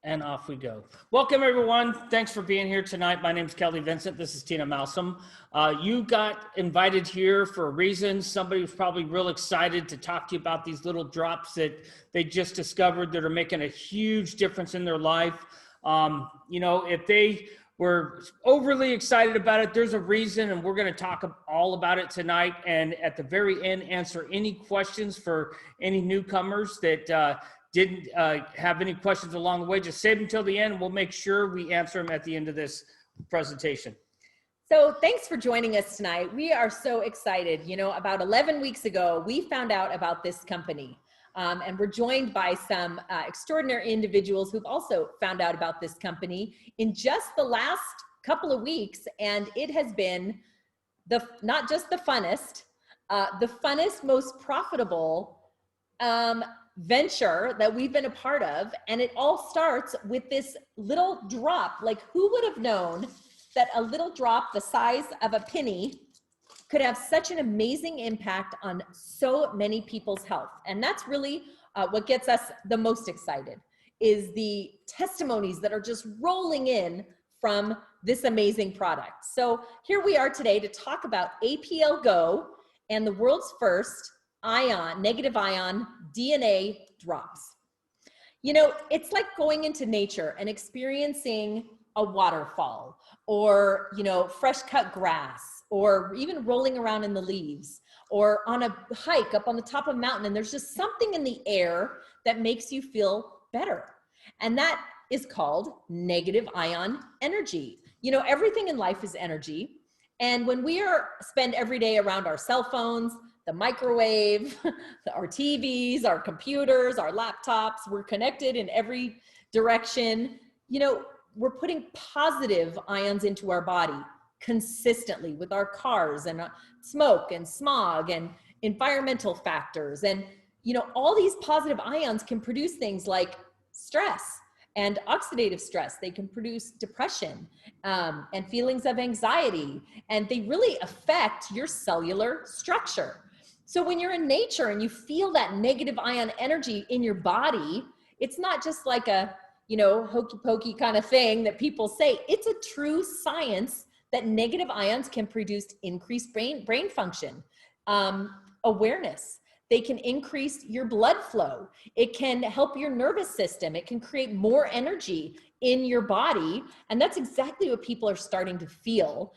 And off we go. Welcome, everyone. Thanks for being here tonight. My name is Kelly Vincent. This is Tina Malsom. You got invited here for a reason. Somebody was probably real excited to talk to you about these little drops that they just discovered that are making a huge difference in their life. If they were overly excited about it, there's a reason, and we're going to talk all about it tonight. And at the very end, answer any questions for any newcomers that didn't have any questions along the way. Just save them till the end. We'll make sure we answer them at the end of this presentation. So thanks for joining us tonight. We are so excited. You know, about 11 weeks ago, we found out about this company. And we're joined by some extraordinary individuals who've also found out about this company in just the last couple of weeks. And it has been not just the funnest, most profitable venture that we've been a part of. And it all starts with this little drop. Like, who would have known that a little drop the size of a penny could have such an amazing impact on so many people's health? And that's really what gets us the most excited, is the testimonies that are just rolling in from this amazing product. So here we are today to talk about APLGO and the world's first negative ion DNA drops. You know, it's like going into nature and experiencing a waterfall, or, you know, fresh cut grass, or even rolling around in the leaves, or on a hike up on the top of a mountain. And there's just something in the air that makes you feel better. And that is called negative ion energy. You know, everything in life is energy. And when we spend every day around our cell phones, the microwave, our TVs, our computers, our laptops, we're connected in every direction. You know, we're putting positive ions into our body consistently with our cars and smoke and smog and environmental factors. And, you know, all these positive ions can produce things like stress and oxidative stress. They can produce depression and feelings of anxiety, and they really affect your cellular structure. So when you're in nature and you feel that negative ion energy in your body, it's not just like a, you know, hokey pokey kind of thing that people say. It's a true science that negative ions can produce increased brain function, awareness. They can increase your blood flow. It can help your nervous system. It can create more energy in your body. And that's exactly what people are starting to feel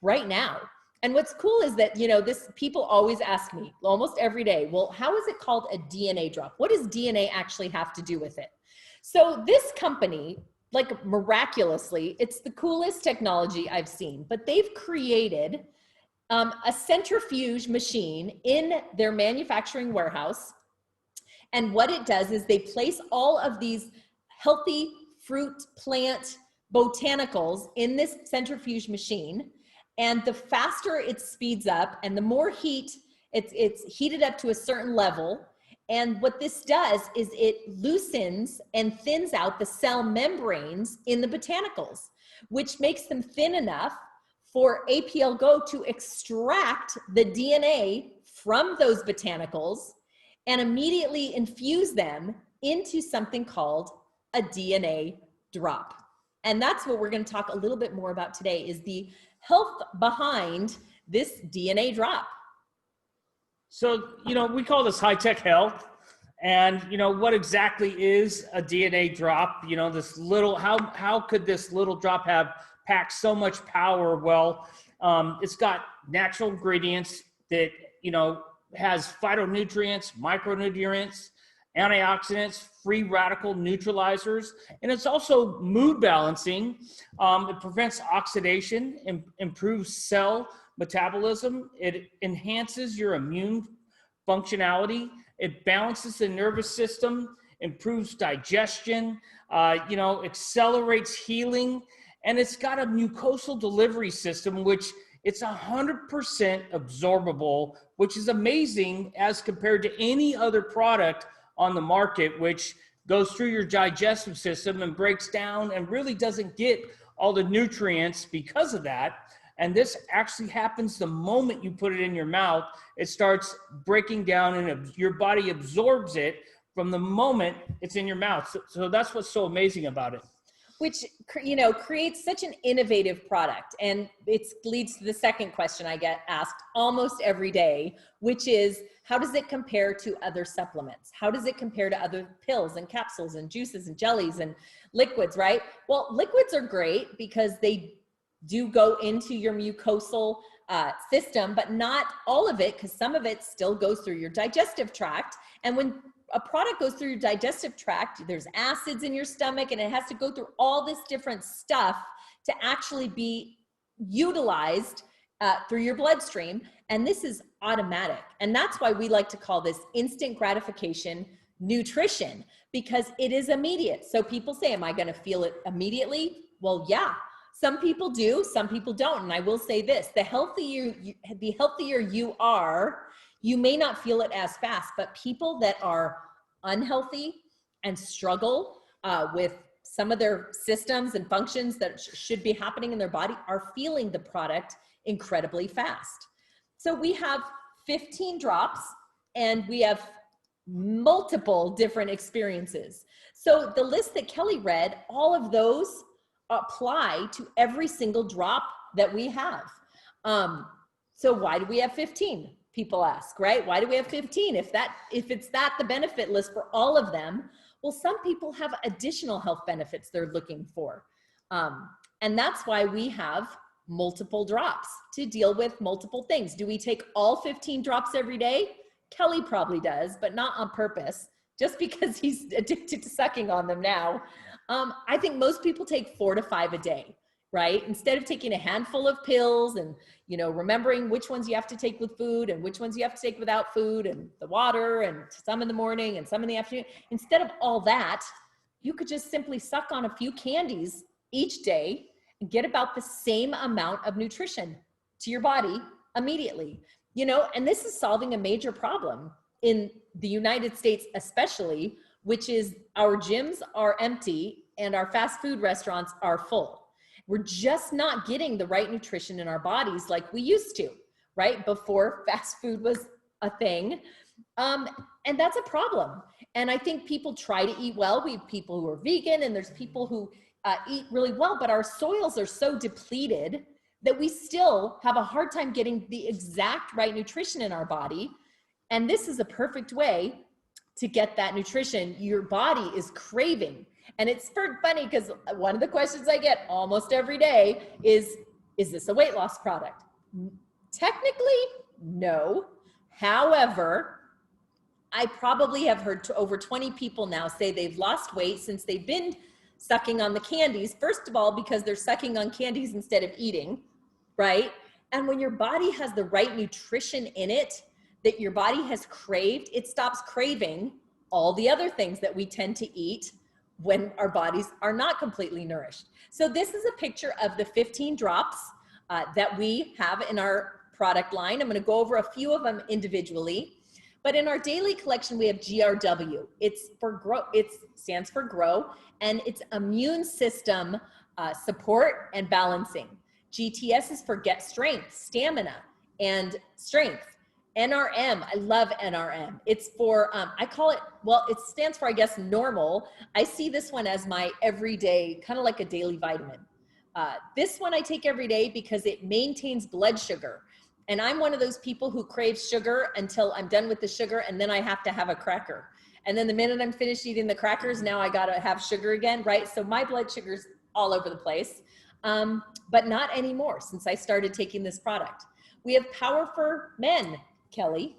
right now. And what's cool is that, you know, people always ask me almost every day, well, how is it called a DNA drop? What does DNA actually have to do with it? So this company, like, miraculously, it's the coolest technology I've seen, but they've created a centrifuge machine in their manufacturing warehouse. And what it does is they place all of these healthy fruit, plant, botanicals in this centrifuge machine. And the faster it speeds up and the more heat, it's heated up to a certain level. And what this does is it loosens and thins out the cell membranes in the botanicals, which makes them thin enough for APLGO to extract the DNA from those botanicals and immediately infuse them into something called a DNA drop. And that's what we're going to talk a little bit more about today, is the health behind this DNA drop. So, you know, we call this high-tech health. And, you know, what exactly is a DNA drop? You know, this little, how could this little drop have packed so much power? Well, it's got natural ingredients that, you know, has phytonutrients, micronutrients, antioxidants, free radical neutralizers, and it's also mood balancing. It prevents oxidation, improves cell metabolism. It enhances your immune functionality. It balances the nervous system, improves digestion, accelerates healing. And it's got a mucosal delivery system, which it's 100% absorbable, which is amazing as compared to any other product on the market, which goes through your digestive system and breaks down and really doesn't get all the nutrients because of that. And this actually happens the moment you put it in your mouth. It starts breaking down and your body absorbs it from the moment it's in your mouth. So that's what's so amazing about it. Which, you know, creates such an innovative product. And it leads to the second question I get asked almost every day, which is, how does it compare to other supplements? How does it compare to other pills and capsules and juices and jellies and liquids, right? Well, liquids are great because they do go into your mucosal system, but not all of it, because some of it still goes through your digestive tract. And when a product goes through your digestive tract, there's acids in your stomach, and it has to go through all this different stuff to actually be utilized through your bloodstream. And this is automatic. And that's why we like to call this instant gratification nutrition, because it is immediate. So people say, am I going to feel it immediately? Well, yeah. Some people do, some people don't. And I will say this, the healthier you are, you may not feel it as fast, but people that are unhealthy and struggle with some of their systems and functions that should be happening in their body are feeling the product incredibly fast. So we have 15 drops and we have multiple different experiences. So the list that Kelly read, all of those apply to every single drop that we have. So why do we have 15? People ask, right? Why do we have 15? If it's that the benefit list for all of them, well, some people have additional health benefits they're looking for. And that's why we have multiple drops to deal with multiple things. Do we take all 15 drops every day? Kelly probably does, but not on purpose, just because he's addicted to sucking on them now. I think most people take 4 to 5 a day, right? Instead of taking a handful of pills and, you know, remembering which ones you have to take with food and which ones you have to take without food, and the water and some in the morning and some in the afternoon. Instead of all that, you could just simply suck on a few candies each day and get about the same amount of nutrition to your body immediately, you know, and this is solving a major problem in the United States, especially, which is our gyms are empty and our fast food restaurants are full. We're just not getting the right nutrition in our bodies like we used to, right? Before fast food was a thing. And that's a problem. And I think people try to eat well. We have people who are vegan and there's people who eat really well, but our soils are so depleted that we still have a hard time getting the exact right nutrition in our body. And this is a perfect way to get that nutrition your body is craving. And it's funny because one of the questions I get almost every day is this a weight loss product? Technically, no. However, I probably have heard over 20 people now say they've lost weight since they've been sucking on the candies. First of all, because they're sucking on candies instead of eating, right? And when your body has the right nutrition in it that your body has craved, it stops craving all the other things that we tend to eat when our bodies are not completely nourished. So this is a picture of the 15 drops that we have in our product line. I'm going to go over a few of them individually. But in our daily collection, we have GRW. It's for grow. It stands for grow, and it's immune system support and balancing. GTS is for get strength, stamina, and strength. NRM, I love NRM. It's for, I call it, well, it stands for, I guess, normal. I see this one as my everyday, kind of like a daily vitamin. This one I take every day because it maintains blood sugar. And I'm one of those people who craves sugar until I'm done with the sugar, and then I have to have a cracker. And then the minute I'm finished eating the crackers, now I gotta have sugar again, right? So my blood sugar's all over the place, but not anymore since I started taking this product. We have Power for Men. Kelly,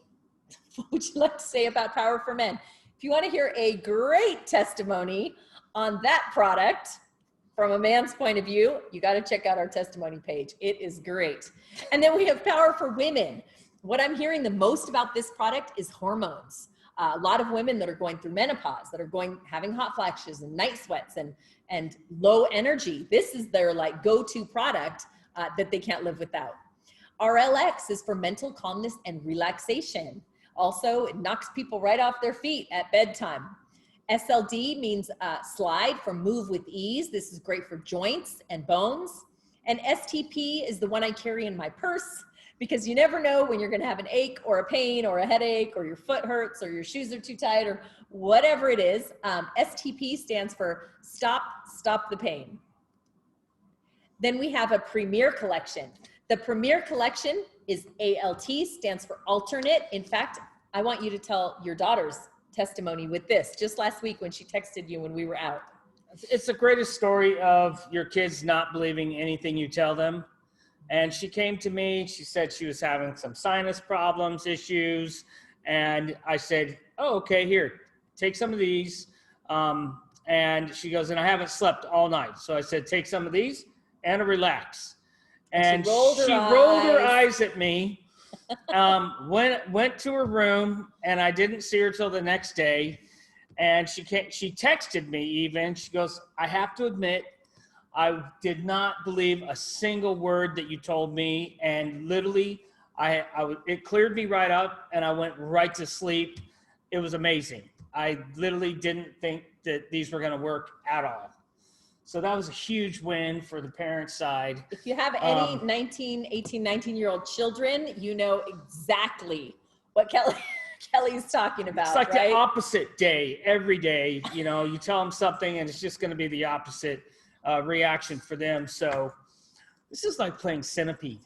what would you like to say about Power for Men? If you want to hear a great testimony on that product from a man's point of view, you got to check out our testimony page. It is great. And then we have Power for Women. What I'm hearing the most about this product is hormones. A lot of women that are going through menopause, that are having hot flashes and night sweats and low energy. This is their like go-to product that they can't live without. RLX is for mental calmness and relaxation. Also, it knocks people right off their feet at bedtime. SLD means slide for move with ease. This is great for joints and bones. And STP is the one I carry in my purse because you never know when you're going to have an ache or a pain or a headache or your foot hurts or your shoes are too tight or whatever it is. STP stands for stop the pain. Then we have a Premier Collection. The Premier Collection is ALT, stands for alternate. In fact, I want you to tell your daughter's testimony with this, just last week when she texted you when we were out. It's the greatest story of your kids not believing anything you tell them. And she came to me, she said she was having some sinus problems, issues. And I said, oh, okay, here, take some of these. And she goes, and I haven't slept all night. So I said, take some of these and a relax. And she rolled her eyes at me, went to her room, and I didn't see her till the next day. And she texted me even. She goes, I have to admit, I did not believe a single word that you told me. And literally, it cleared me right up, and I went right to sleep. It was amazing. I literally didn't think that these were going to work at all. So that was a huge win for the parent side. If you have any 19-year-old children, you know exactly what Kelly's talking about. It's like right? the opposite day every day. You know, you tell them something and it's just going to be the opposite reaction for them. So this is like playing Centipede.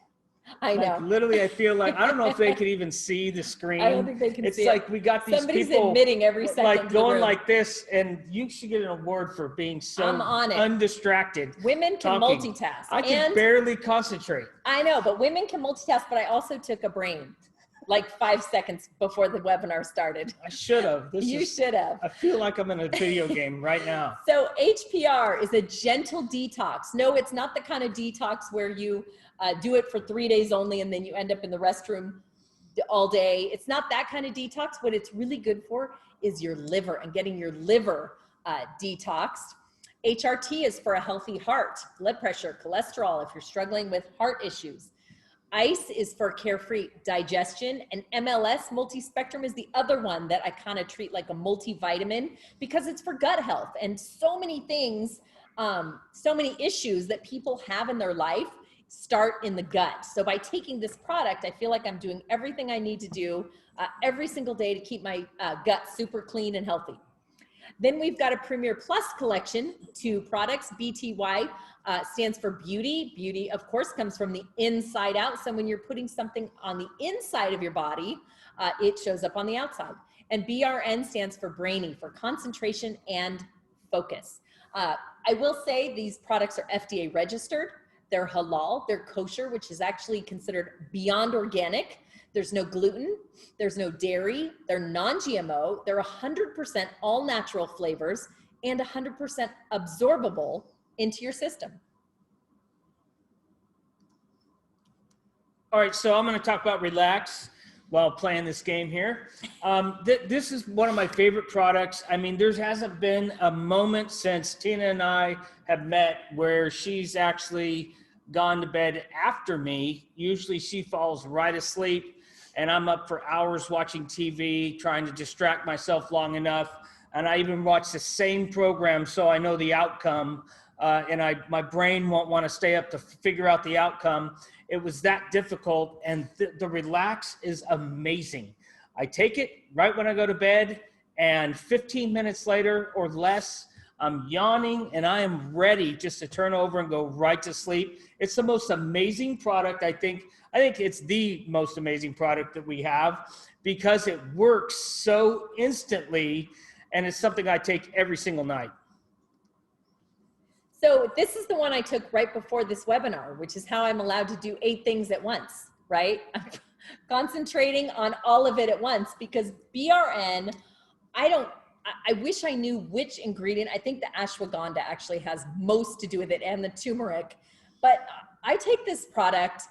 I know. Like, literally, I feel like, I don't know if they could even see the screen. I don't think they can see it. It's like we got these Somebody's people admitting every second like to the going room. like this, and you should get an award for being so I'm on it. undistracted. Women can talking. multitask. I can barely concentrate. I know, but women can multitask, but I also took a brain like 5 seconds before the webinar started. I should have. You should have. I feel like I'm in a video game right now. So HPR is a gentle detox. No, it's not the kind of detox where you do it for 3 days only and then you end up in the restroom all day. It's not that kind of detox. What it's really good for is your liver and getting your liver detoxed. HRT is for a healthy heart, blood pressure, cholesterol, if you're struggling with heart issues. ICE is for carefree digestion, and MLS, multispectrum, is the other one that I kind of treat like a multivitamin because it's for gut health and so many things, so many issues that people have in their life start in the gut. So by taking this product, I feel like I'm doing everything I need to do every single day to keep my gut super clean and healthy. Then we've got a Premier Plus collection, 2 products. BTY stands for beauty. Beauty, of course, comes from the inside out. So when you're putting something on the inside of your body, it shows up on the outside. And BRN stands for brainy, for concentration and focus. I will say these products are FDA registered. They're halal, they're kosher, which is actually considered beyond organic. There's no gluten, there's no dairy, they're non-GMO, they're 100% all natural flavors and 100% absorbable into your system. All right, so I'm going to talk about Relax while playing this game here. This is one of my favorite products. I mean, there hasn't been a moment since Tina and I have met where she's actually gone to bed after me. Usually she falls right asleep and I'm up for hours watching TV, trying to distract myself long enough. And I even watch the same program so I know the outcome. And my brain won't want to stay up to figure out the outcome. It was that difficult, and the Relax is amazing. I take it right when I go to bed, and 15 minutes later or less, I'm yawning and I am ready just to turn over and go right to sleep. It's the most amazing product. I think it's the most amazing product that we have because it works so instantly, and it's something I take every single night. So this is the one I took right before this webinar, which is how I'm allowed to do 8 things at once, right? I'm concentrating on all of it at once because BRN, I wish I knew which ingredient. I think the ashwagandha actually has most to do with it and the turmeric, but I take this product,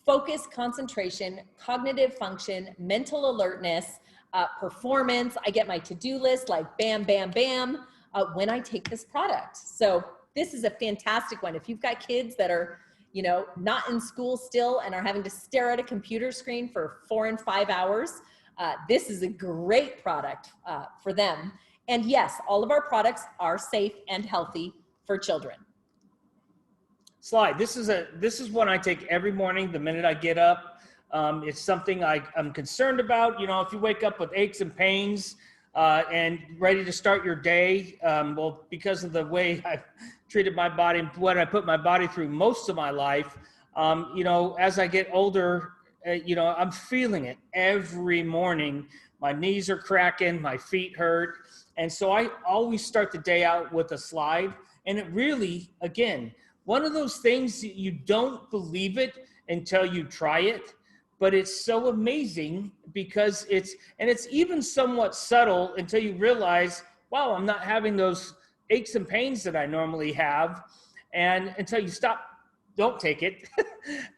focus, concentration, cognitive function, mental alertness, performance. I get my to-do list like bam, bam, bam when I take this product. So this is a fantastic one. If you've got kids that are, not in school still and are having to stare at a computer screen for 4 and 5 hours, this is a great product for them. And yes, all of our products are safe and healthy for children. Slide. This is one I take every morning the minute I get up. It's something I'm concerned about. You know, if you wake up with aches and pains and ready to start your day, well, because of the way I've treated my body and what I put my body through most of my life, you know, as I get older, you know, I'm feeling it every morning. My knees are cracking, my feet hurt. And so I always start the day out with a slide. And it really, again, one of those things that you don't believe it until you try it, but it's so amazing because it's even somewhat subtle until you realize, wow, I'm not having those aches and pains that I normally have. And until you stop, don't take it.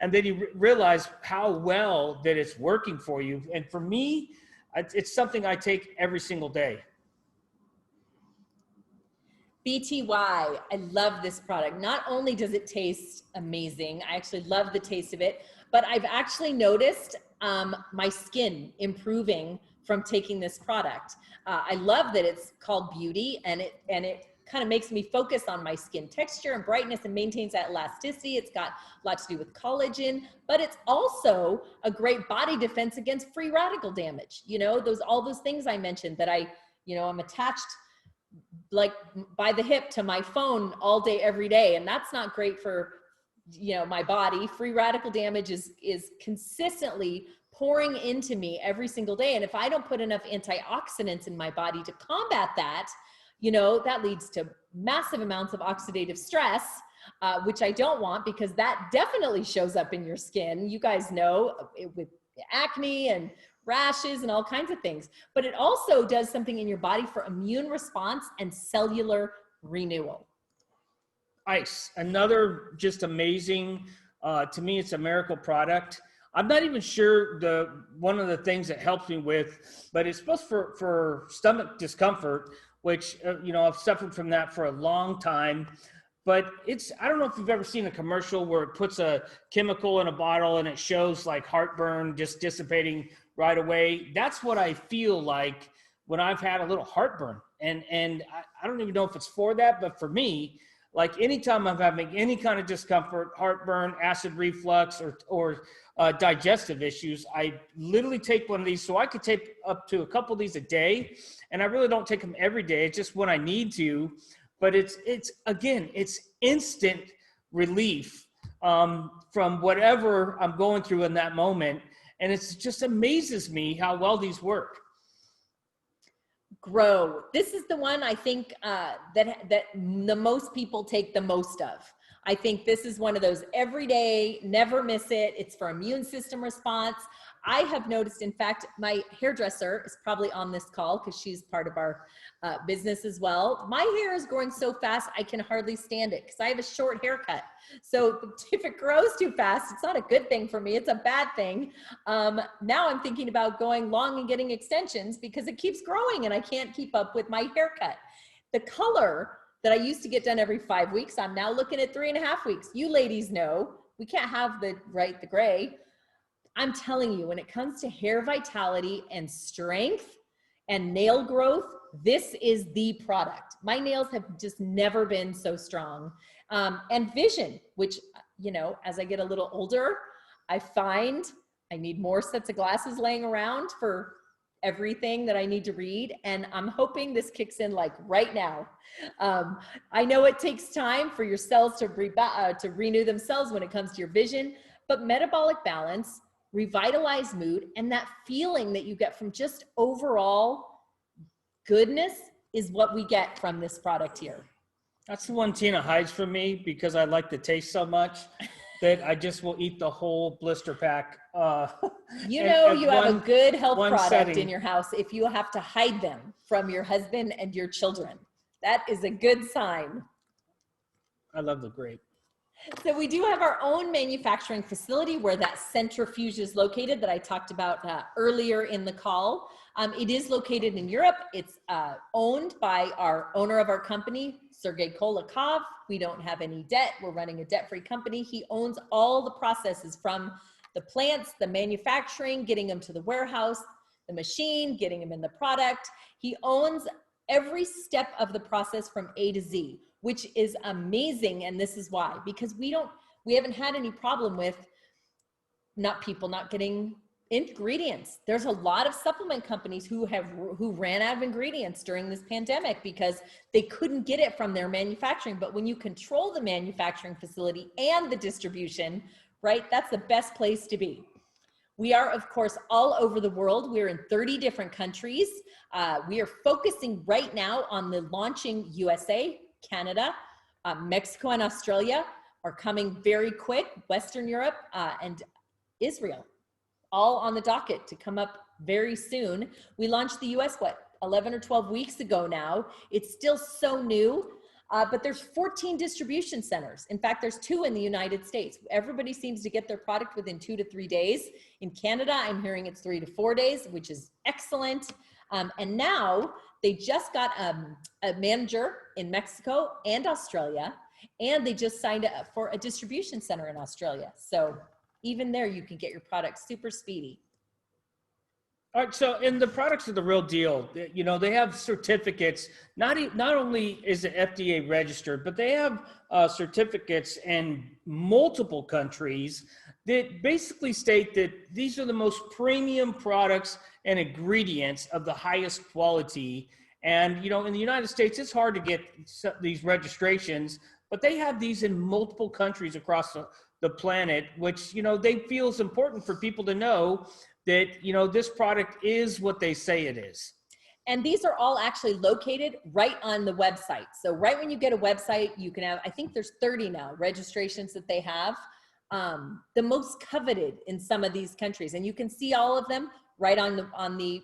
And then you realize how well that it's working for you. And for me, it's something I take every single day. BTY, I love this product. Not only does it taste amazing, I actually love the taste of it, but I've actually noticed my skin improving from taking this product. I love that it's called Beauty, and it kind of makes me focus on my skin texture and brightness and maintains that elasticity. It's got a lot to do with collagen, but it's also a great body defense against free radical damage. You know, all those things I mentioned that I'm attached like by the hip to my phone all day, every day. And that's not great for, you know, my body. Free radical damage is consistently pouring into me every single day. And if I don't put enough antioxidants in my body to combat that, you know, that leads to massive amounts of oxidative stress, which I don't want, because that definitely shows up in your skin. You guys know, with acne and rashes and all kinds of things, but it also does something in your body for immune response and cellular renewal. Ice, another just amazing, to me, it's a miracle product. I'm not even sure one of the things that helps me with, but it's supposed for stomach discomfort, which, you know, I've suffered from that for a long time. But I don't know if you've ever seen a commercial where it puts a chemical in a bottle and it shows like heartburn just dissipating right away. That's what I feel like when I've had a little heartburn. And I don't even know if it's for that, but for me, like anytime I'm having any kind of discomfort, heartburn, acid reflux, or digestive issues, I literally take one of these. So I could take up to a couple of these a day, and I really don't take them every day. It's just when I need to. But it's instant relief from whatever I'm going through in that moment. And it just amazes me how well these work. Grow. This is the one I think that the most people take the most of. I think this is one of those everyday, never miss it. It's for immune system response. I have noticed, in fact, my hairdresser is probably on this call because she's part of our business as well. My hair is growing so fast, I can hardly stand it because I have a short haircut. So if it grows too fast, it's not a good thing for me. It's a bad thing. Now I'm thinking about going long and getting extensions because it keeps growing and I can't keep up with my haircut. The color that I used to get done every 5 weeks, I'm now looking at 3.5 weeks. You ladies know we can't have the gray. I'm telling you, when it comes to hair vitality and strength and nail growth, this is the product. My nails have just never been so strong. And vision, which, you know, as I get a little older, I find I need more sets of glasses laying around for everything that I need to read. And I'm hoping this kicks in like right now. I know it takes time for your cells to renew themselves when it comes to your vision, but metabolic balance, revitalized mood, and that feeling that you get from just overall goodness is what we get from this product here. That's the one Tina hides from me because I like the taste so much that I just will eat the whole blister pack. You know, you have a good health product in your house if you have to hide them from your husband and your children. That is a good sign. I love the grape. So we do have our own manufacturing facility where that centrifuge is located that I talked about earlier in the call. It is located in Europe. It's owned by our owner of our company, Sergey Kolakov. We don't have any debt. We're running a debt-free company. He owns all the processes from the plants, the manufacturing, getting them to the warehouse, the machine, getting them in the product. He owns every step of the process from A to Z, which is amazing. And this is why, because we haven't had any problem with not getting ingredients. There's a lot of supplement companies who ran out of ingredients during this pandemic because they couldn't get it from their manufacturing. But when you control the manufacturing facility and the distribution, right, that's the best place to be. We are, of course, all over the world. We're in 30 different countries. We are focusing right now on the launching USA, Canada, Mexico, and Australia are coming very quick. Western Europe and Israel, all on the docket to come up very soon. We launched the US, 11 or 12 weeks ago now. It's still so new, but there's 14 distribution centers. In fact, there's 2 in the United States. Everybody seems to get their product within 2 to 3 days. In Canada, I'm hearing it's 3 to 4 days, which is excellent. And now they just got a manager in Mexico and Australia, and they just signed up for a distribution center in Australia. So even there, you can get your product super speedy. All right, so and the products are the real deal. You know, they have certificates. Not only is it FDA registered, but they have certificates in multiple countries that basically state that these are the most premium products and ingredients of the highest quality. And, you know, in the United States, it's hard to get these registrations, but they have these in multiple countries across the planet, which, you know, they feel is important for people to know that, you know, this product is what they say it is. And these are all actually located right on the website. So right when you get a website, you can have, I think there's 30 now registrations that they have, the most coveted in some of these countries. And you can see all of them right on the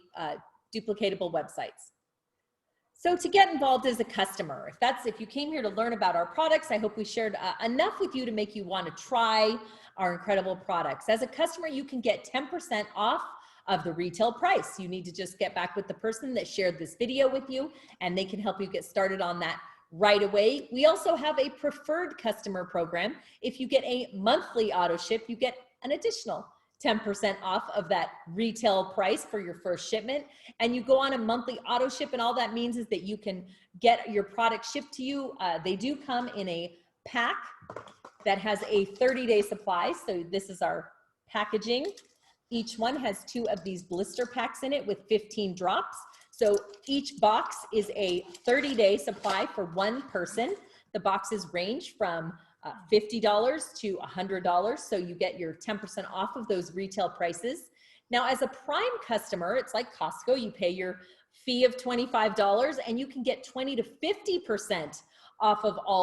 duplicatable websites. So to get involved as a customer, if you came here to learn about our products, I hope we shared enough with you to make you want to try our incredible products. As a customer, you can get 10% off of the retail price. You need to just get back with the person that shared this video with you, and they can help you get started on that right away. We also have a preferred customer program. If you get a monthly auto ship, you get an additional 10% off of that retail price for your first shipment. And you go on a monthly auto ship, and all that means is that you can get your product shipped to you. They do come in a pack that has a 30-day supply. So this is our packaging. Each one has 2 of these blister packs in it with 15 drops. So each box is a 30-day supply for one person. The boxes range from $50 to $100. So you get your 10% off of those retail prices. Now, as a Prime customer, it's like Costco. You pay your fee of $25 and you can get 20 to 50% off of all